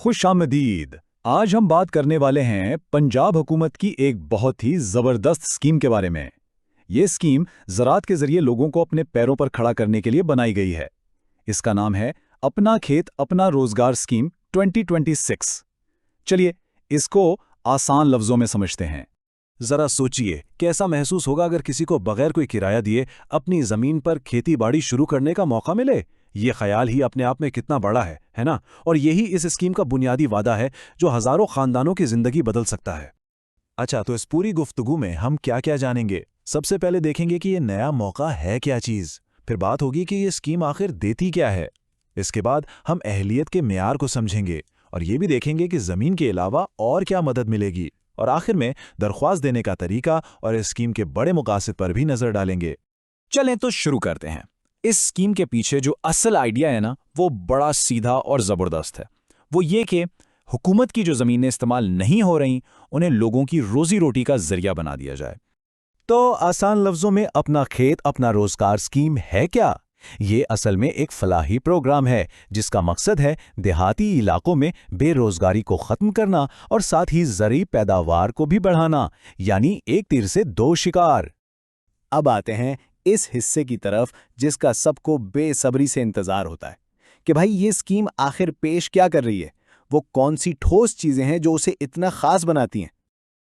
खुश आमदीद। आज हम बात करने वाले हैं पंजाब हुकूमत की एक बहुत ही ज़बरदस्त स्कीम के बारे में। ये स्कीम ज़राअत के ज़रिए लोगों को अपने पैरों पर खड़ा करने के लिए बनाई गई है। इसका नाम है अपना खेत अपना रोज़गार स्कीम 2026। चलिए इसको आसान लफ्ज़ों में समझते हैं। जरा सोचिए कैसा महसूस होगा अगर किसी को बगैर कोई किराया दिए अपनी जमीन पर खेती बाड़ी शुरू करने का मौका मिले। ये ख्याल ही अपने आप में कितना बड़ा है ना? और यही इस स्कीम का बुनियादी वादा है जो हजारों खानदानों की जिंदगी बदल सकता है। अच्छा, तो इस पूरी गुफ्तगू में हम क्या क्या जानेंगे? सबसे पहले देखेंगे कि ये नया मौका है क्या चीज। फिर बात होगी कि ये स्कीम आखिर देती क्या है। इसके बाद हम अहलियत के मेयार को समझेंगे और ये भी देखेंगे कि जमीन के अलावा और क्या मदद मिलेगी। और आखिर में दरख्वास्त देने का तरीका और इस स्कीम के बड़े मकासद पर भी नजर डालेंगे। चलें तो शुरू करते हैं। इस स्कीम के पीछे जो असल आइडिया है ना, वो बड़ा सीधा और ज़बरदस्त है। वो ये कि हुकूमत की जो ज़मीनें इस्तेमाल नहीं हो रही, उन्हें लोगों की रोज़ी रोटी का ज़रिया बना दिया जाए। तो आसान लफ्जों में अपना खेत अपना रोजगार स्कीम है क्या? ये असल में एक फलाही प्रोग्राम है जिसका मकसद है देहाती इलाकों में बेरोजगारी को खत्म करना और साथ ही ज़रूरी पैदावार को भी बढ़ाना, यानी एक तीर से दो शिकार। अब आते हैं इस हिस्से की तरफ जिसका सबको बेसब्री से इंतजार होता है कि भाई ये स्कीम आखिर पेश क्या कर रही है। वो कौन सी ठोस चीजें हैं जो उसे इतना खास बनाती हैं।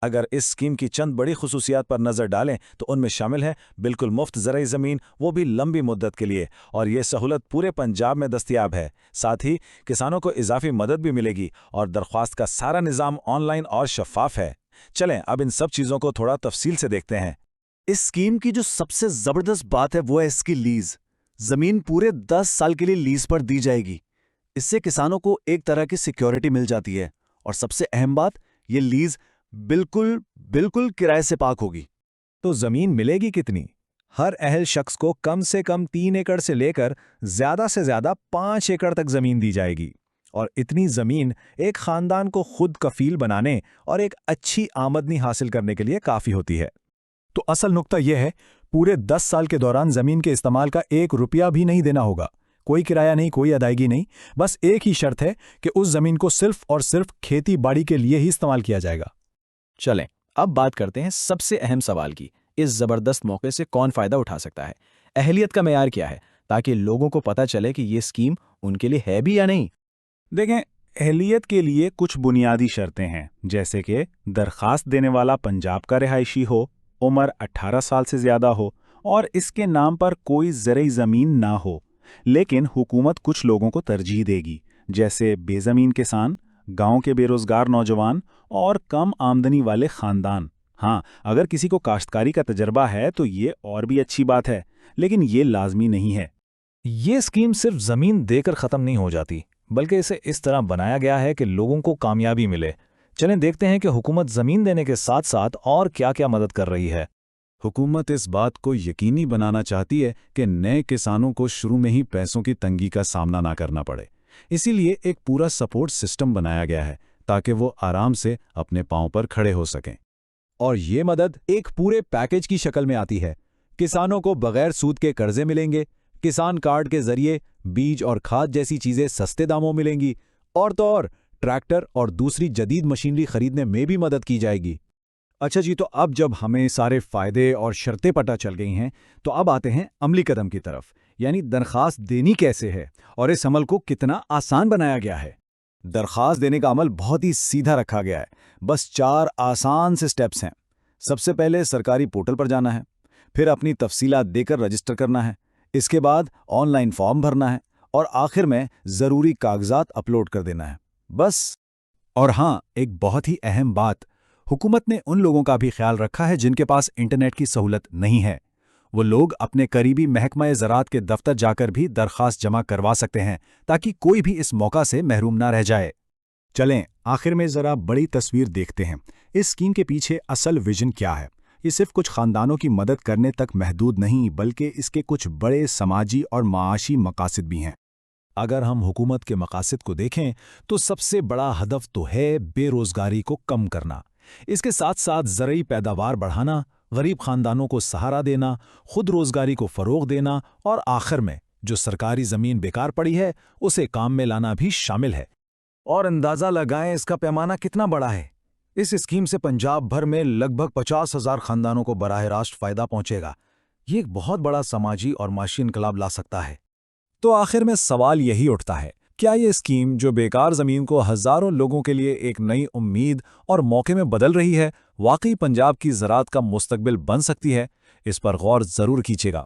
अगर इस स्कीम की चंद बड़ी खुसूसियात पर नज़र डालें तो उनमें शामिल है बिल्कुल मुफ्त ज़राई ज़मीन, वो भी लंबी मुद्दत के लिए, और ये सहूलत पूरे पंजाब में दस्तयाब है। साथ ही किसानों को इजाफी मदद भी मिलेगी और दरख्वास्त का सारा निज़ाम ऑनलाइन और शफाफ है। चलें अब इन सब चीज़ों को थोड़ा तफसील से देखते हैं। इस स्कीम की जो सबसे जबरदस्त बात है वो है इसकी लीज। जमीन पूरे 10 साल के लिए लीज पर दी जाएगी। इससे किसानों को एक तरह की सिक्योरिटी मिल जाती है और सबसे अहम बात, ये लीज बिल्कुल बिल्कुल किराए से पाक होगी। तो ज़मीन मिलेगी कितनी? हर अहल शख्स को कम से कम 3 एकड़ से लेकर ज़्यादा से ज़्यादा 5 एकड़ तक ज़मीन दी जाएगी। और इतनी ज़मीन एक ख़ानदान को खुद कफील बनाने और एक अच्छी आमदनी हासिल करने के लिए काफ़ी होती है। तो असल नुक्ता यह है, पूरे 10 साल के दौरान ज़मीन के इस्तेमाल का 1 रुपया भी नहीं देना होगा। कोई किराया नहीं, कोई अदायगी नहीं। बस एक ही शर्त है कि उस ज़मीन को सिर्फ और सिर्फ खेती बाड़ी के लिए ही इस्तेमाल किया जाएगा। चलें अब बात करते हैं सबसे अहम सवाल की। इस ज़बरदस्त मौके से कौन फ़ायदा उठा सकता है? अहलियत का मेयार क्या है, ताकि लोगों को पता चले कि ये स्कीम उनके लिए है भी या नहीं। देखें, अहलियत के लिए कुछ बुनियादी शर्तें हैं, जैसे कि दरख्वास्त देने वाला पंजाब का रिहायशी हो, उम्र 18 साल से ज़्यादा हो और इसके नाम पर कोई ज़रई ज़मीन ना हो। लेकिन हुकूमत कुछ लोगों को तरजीह देगी, जैसे बेज़मीन किसान, गांव के बेरोज़गार नौजवान और कम आमदनी वाले ख़ानदान। हाँ, अगर किसी को काश्तकारी का तजर्बा है तो ये और भी अच्छी बात है, लेकिन ये लाजमी नहीं है। ये स्कीम सिर्फ ज़मीन देकर ख़त्म नहीं हो जाती, बल्कि इसे इस तरह बनाया गया है कि लोगों को कामयाबी मिले। चलें देखते हैं कि हुकूमत ज़मीन देने के साथ साथ और क्या क्या मदद कर रही है। हुकूमत इस बात को यकीनी बनाना चाहती है कि नए किसानों को शुरू में ही पैसों की तंगी का सामना ना करना पड़े। इसीलिए एक पूरा सपोर्ट सिस्टम बनाया गया है ताकि वो आराम से अपने पांव पर खड़े हो सकें। और ये मदद एक पूरे पैकेज की शक्ल में आती है। किसानों को बगैर सूद के कर्जे मिलेंगे, किसान कार्ड के जरिए बीज और खाद जैसी चीजें सस्ते दामों मिलेंगी, और तो और ट्रैक्टर और दूसरी जदीद मशीनरी खरीदने में भी मदद की जाएगी। अच्छा जी, तो अब जब हमें सारे फायदे और शर्तें पता चल गई हैं, तो अब आते हैं अमली कदम की तरफ, यानी दरख्वास्त देनी कैसे है और इस अमल को कितना आसान बनाया गया है। दरख्वास्त देने का अमल बहुत ही सीधा रखा गया है। बस 4 आसान से स्टेप्स हैं। सबसे पहले सरकारी पोर्टल पर जाना है, फिर अपनी तफसीलात देकर रजिस्टर करना है, इसके बाद ऑनलाइन फॉर्म भरना है और आखिर में ज़रूरी कागजात अपलोड कर देना है, बस। और हाँ, एक बहुत ही अहम बात, हुकूमत ने उन लोगों का भी ख्याल रखा है जिनके पास इंटरनेट की सहूलत नहीं है। वो लोग अपने करीबी महकमा ज़राअत के दफ्तर जाकर भी दरख्वास्त जमा करवा सकते हैं, ताकि कोई भी इस मौका से महरूम ना रह जाए। चलें आखिर में ज़रा बड़ी तस्वीर देखते हैं। इस स्कीम के पीछे असल विजन क्या है? ये सिर्फ कुछ ख़ानदानों की मदद करने तक महदूद नहीं, बल्कि इसके कुछ बड़े समाजी और माशी मकासद भी हैं। अगर हम हुकूमत के मकासद को देखें तो सबसे बड़ा हदफ तो है बेरोज़गारी को कम करना। इसके साथ साथ ज़रई पैदावार बढ़ाना, गरीब ख़ानदानों को सहारा देना, खुद रोज़गारी को फ़रोग़ देना और आखिर में जो सरकारी ज़मीन बेकार पड़ी है उसे काम में लाना भी शामिल है। اور اندازہ لگائیں اس کا پیمانہ کتنا بڑا ہے۔ اس اسکیم سے پنجاب بھر میں لگ بھگ 50,000 خاندانوں کو براہ راست فائدہ پہنچے گا۔ یہ ایک بہت بڑا سماجی اور معاشی انقلاب لا سکتا ہے۔ تو آخر میں سوال یہی اٹھتا ہے، کیا یہ اسکیم جو بیکار زمین کو ہزاروں لوگوں کے لیے ایک نئی امید اور موقع میں بدل رہی ہے، واقعی پنجاب کی زراعت کا مستقبل بن سکتی ہے؟ اس پر غور ضرور کیجیے گا۔